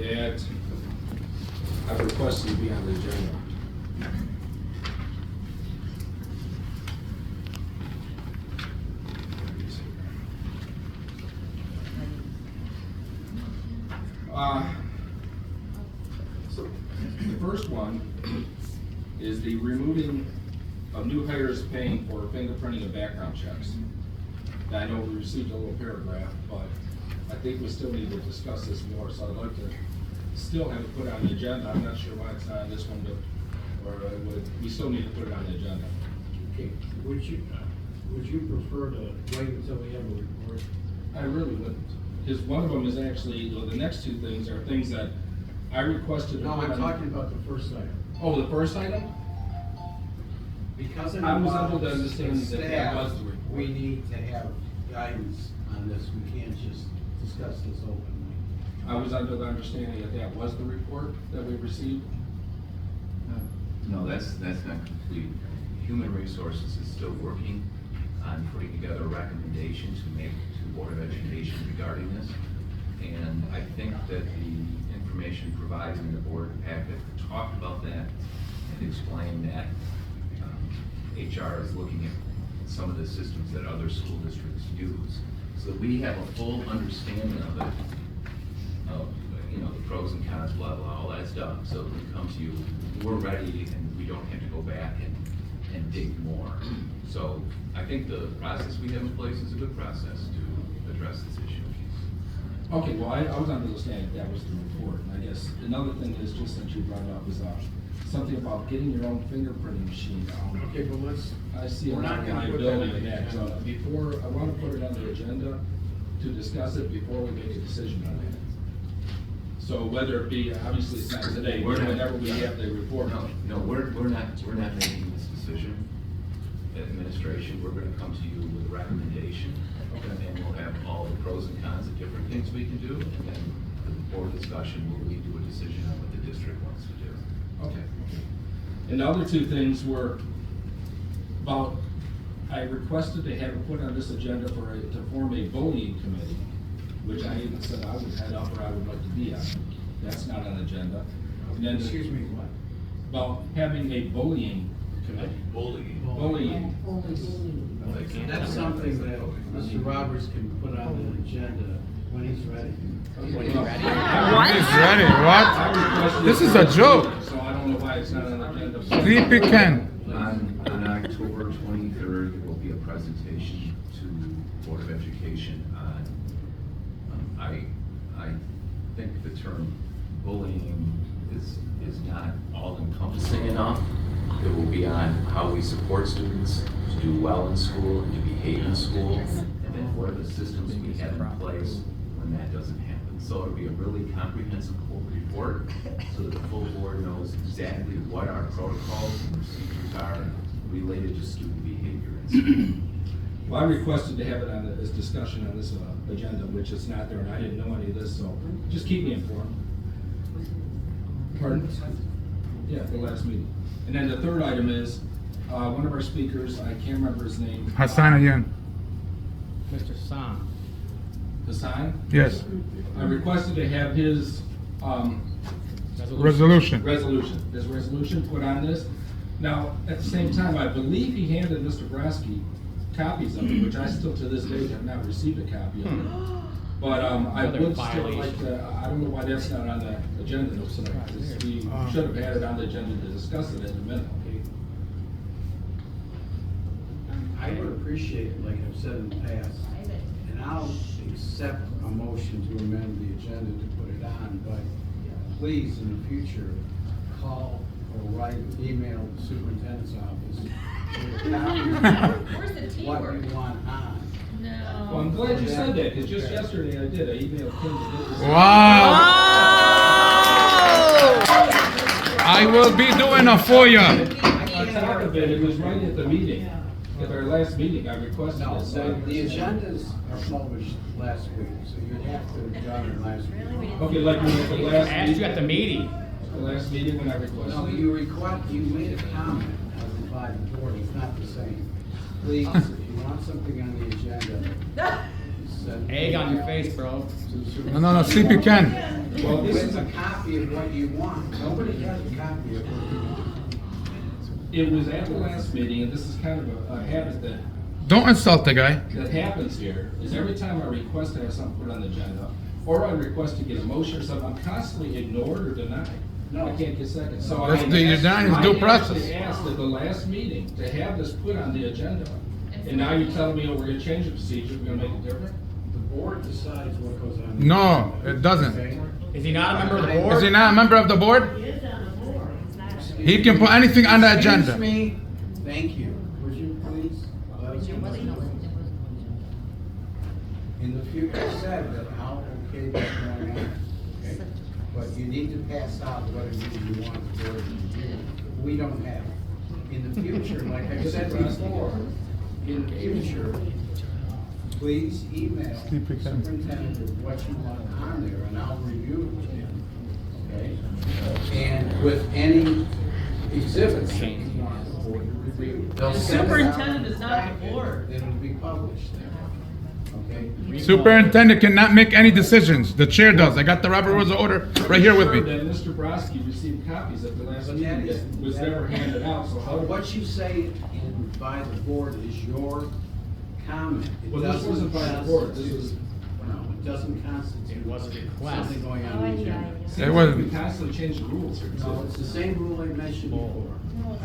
that I've requested to be on the agenda. So the first one is the removing of new hires paying for fingerprinting and background checks. Now, I know we received a little paragraph, but I think we still need to discuss this more, so I'd like to still have it put on the agenda. I'm not sure why it's not on this one, but, we still need to put it on the agenda. Okay, would you prefer to wait until we have a report? I really wouldn't, because one of them is actually, the next two things are things that I requested. to No, put I'm on- talking about the first item. Oh, the first item? Because it I was under involves the understanding that that staff, was the report. we need to have guidance on this. We can't just discuss this openly. I was under the understanding that that was the report that we received. No, that's not complete. Human Resources is still working on putting together a recommendation to make to the Board of Education regarding this. And I think that the information provided in the board packet talked about that and explained that HR is looking at some of the systems that other school districts use. So that we have a full understanding of it, of, the pros and cons, blah, blah, all that stuff. So when it comes to you, we're ready and we don't have to go back and dig more. So I think the process we have in place is a good process to address this issue. Okay, well, I was under the understanding that was the report, and I guess another thing is, just since you brought it up, is something about getting your own fingerprinting machine. Okay, but let's. I see a we're not gonna put liability that in that, so before, I want to put it on the agenda to discuss it before we make a decision on it. So whether it be, obviously it's not today, but whenever we have the report. No, we're not making this decision. Administration, we're gonna come to you with a recommendation. Okay. And we'll have all the pros and cons of different things we can do, and then the board discussion will lead to a decision on what the district wants to do. Okay. And the other two things were about, I requested to have it put on this agenda to form a bullying committee, which I even said I would head up or I would like to be on. That's not on the agenda. And then Excuse me, what? about having a bullying committee. Bullying. Bullying. That's something that Mr. Roberts can put on the agenda when he's ready. When He's ready, what? I requested This is a joke. So I don't know why it's not on the agenda. Sleepy Ken. On October 23rd, there will be a presentation to Board of Education on, I think the term bullying is not all encompassing enough. It will be on how we support students to do well in school and to behave in school, and then what are the systems we have in place when that doesn't happen. So it'll be a really comprehensive report, so that the full board knows exactly what our protocols and procedures are related to student behavior in school. Well, I requested to have it on this discussion on this agenda, which is not there, and I didn't know any of this, so just keep me informed. Pardon? Yeah, the last meeting. And then the third item is, one of our speakers, I can't remember his name. Hassan again. Mr. San. Hassan? Yes. I requested to have his, Resolution. his resolution put on this. Now, at the same time, I believe he handed Mr. Brasky copies of it, which I still to this day have not received a copy of it. But I Another would still like violation. to, I don't know why that's not on the agenda tonight, because we should have had it on the agenda to discuss it in a minute. I would appreciate it, like I've said in the past, and I'll accept a motion to amend the agenda to put it on, but please, in the future, call or write, email the superintendent's office. Where's the T What word? you want on. Well, I'm glad you said that, because just yesterday I did, I emailed Kim to get this. Wow. I will be doing a FOIA. On top of it, it was right at the meeting, at our last meeting, I requested No, it. so- the agendas are published last week, so you'd have to have done it last week. Okay, like at the I last asked you at the meeting, meeting. the last meeting when I requested. No, it. you made a comment, I replied to the board, it's not the same. Please, if you want something on the agenda, send. Egg on your face, bro. to the No, Sleepy Ken. Well, this with is a copy of what you want. Nobody has a copy of what you want. It was at the last meeting, and this is kind of a habit Don't insult the guy. that happens here, is every time I request to have something put on the agenda, or I request to get a motion or something, I'm constantly ignored or denied. No. I can't get seconds. So That's the- you're denying his due process. I actually asked at the last meeting to have this put on the agenda. And now you're telling me, oh, we're gonna change the procedure, we're gonna make it different? The board decides what goes on. No, it doesn't. Okay? Is he not a member of the Is board? he not a member of the board? He can put anything on the agenda. Excuse me, thank you. Would you please let us know? In the future, said that I'll okay what's going on, okay? But you need to pass out what it is you want the board to do. We don't have. In the future, like I said before, in the future, please email superintendent with what you want on there, and I'll review it with him, okay? And with any exhibits that you want the board to review. They'll send it out Superintendent is not the packet, board. It'll be published there, okay? Superintendent cannot make any decisions. The chair does. I got the Robert Rules of Order right here with Sure, me. that Mr. Brodsky received copies at the last But meeting that is- that was never handed out, so how? What you say by the board is your comment. It Well, this doesn't wasn't by the board, this was. No, it doesn't constitute. It was a request. Something going on in the agenda. It wasn't. We constantly change the rules here. No, it's the same rule I mentioned before.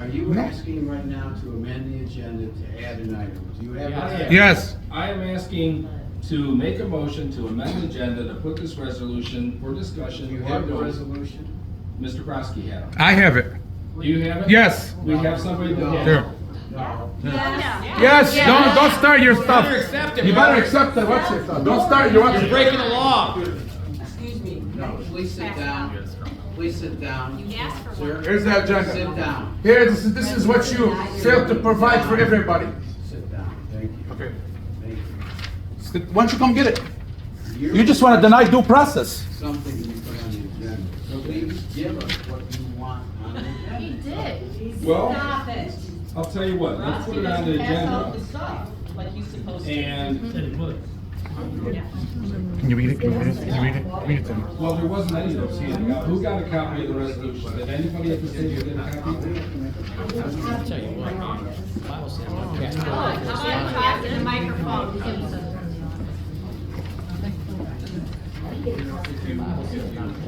Are you asking right now to amend the agenda to add an item? Do you have? Yeah. Yes. I am asking to make a motion to amend the agenda to put this resolution for discussion. Do you have the resolution? Mr. Brodsky had it. I have it. Do you have it? Yes. We have somebody that has Here. it. No. Yes, don't start your stuff. better accept it, You bro. better accept it. What's it? Don't start your what's You're it? breaking the law. Excuse me. No, please sit down. Please sit down. You asked for Sir, one. Here's the agenda. sit down. Here, this is what you failed to provide for everybody. Sit down. Thank you. Okay. Thank you. Why don't you come get it? You just want to deny due process. Something to be put on the agenda. So please give us what you want on the agenda. He did. Well, Stop it. I'll tell you what, let's put it on the Pass out agenda. the stuff like he's supposed to. And, Can you read it? Can you read it? Can you read it? Read it to me. well, there wasn't any of those handed out. Who got a copy of the resolution? Did anybody at the table get a copy? I'll tell you what, Bible says, "Don't cast How about talk in the microphone?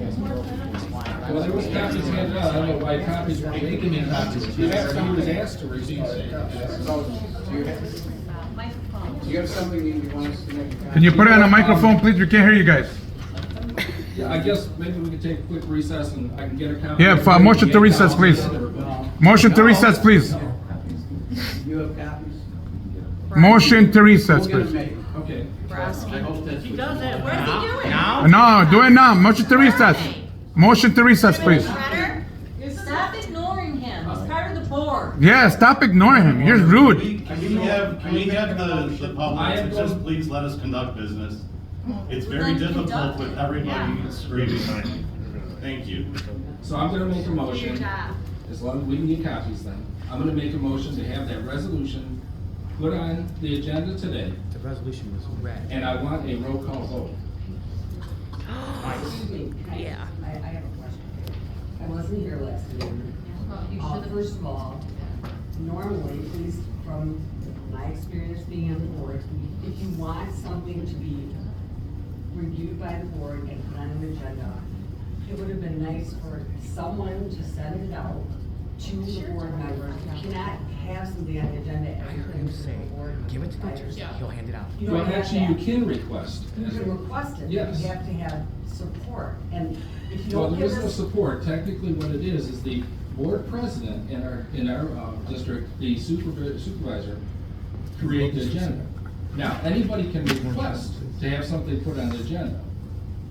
Well, there was copies handed out. I don't know why copies were making me copies. Perhaps he was asked to receive some copies. Do you have something you want us to make? a copy? Can you put it on a microphone, please? We can't hear you guys. Yeah, I guess maybe we could take a quick recess and I can get a copy. Yeah, motion to recess, please. No. Motion to recess, please. You have copies? Motion to recess, We'll get it please. made. Okay. I hope that's. He does it. What is he doing? Now? No, do it now. Motion to recess. Motion to recess, please. Shredder, stop ignoring him. He's part of the board. Yeah, stop ignoring him. You're rude. Can we have the public to just please let us conduct business? It's very Then difficult conduct with it. everybody Yeah. screaming behind me. Thank you. So I'm gonna make a Good motion, job. as long as we can get copies then. I'm gonna make a motion to have that resolution put on the agenda today, The resolution was read. and I want a roll call vote. Excuse me. Yeah. I have a question. I wasn't here last meeting. First of all, normally, at least from my experience being on the board, if you want something to be reviewed by the board and put on an agenda, it would have been nice for someone to send it out to the board members. You cannot have something on the agenda I heard every him time say, the board. give it to members. Victor, he'll hand it out. You Well, don't have actually, you that. can request. You can request it, but Yes. you have to have support, and if you Well, don't there give is no us. support. Technically, what it is the board president in our district, the supervisor, create the agenda. Now, anybody can request to have something put on the agenda.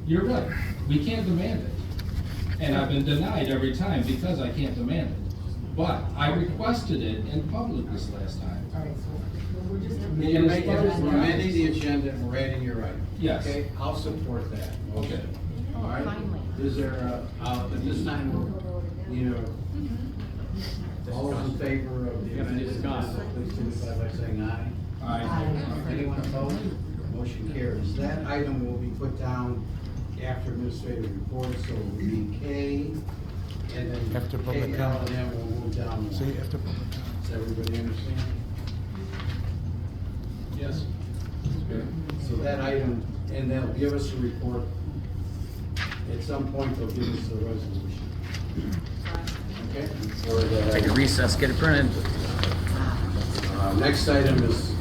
You're right, we can't demand it. And I've been denied every time because I can't demand it. But I requested it in public this last time. All right, so we're just. You're amending the agenda and we're adding your item. Yes. Okay, I'll support that. Okay. All right. Finally. Is there at this time, all those in favor of the We have to amended discuss. agenda, please signify by saying aye. Aye. Anyone opposed? Motion carries. That item will be put down after administrative reports, so it would be K, and then After K, public L, comment. and then we'll move down. See, after public comment. Does everybody understand? Yes. So that item, and they'll give us a report. At some point, they'll give us a resolution. Okay? For the- Take a recess, get it printed. Next item is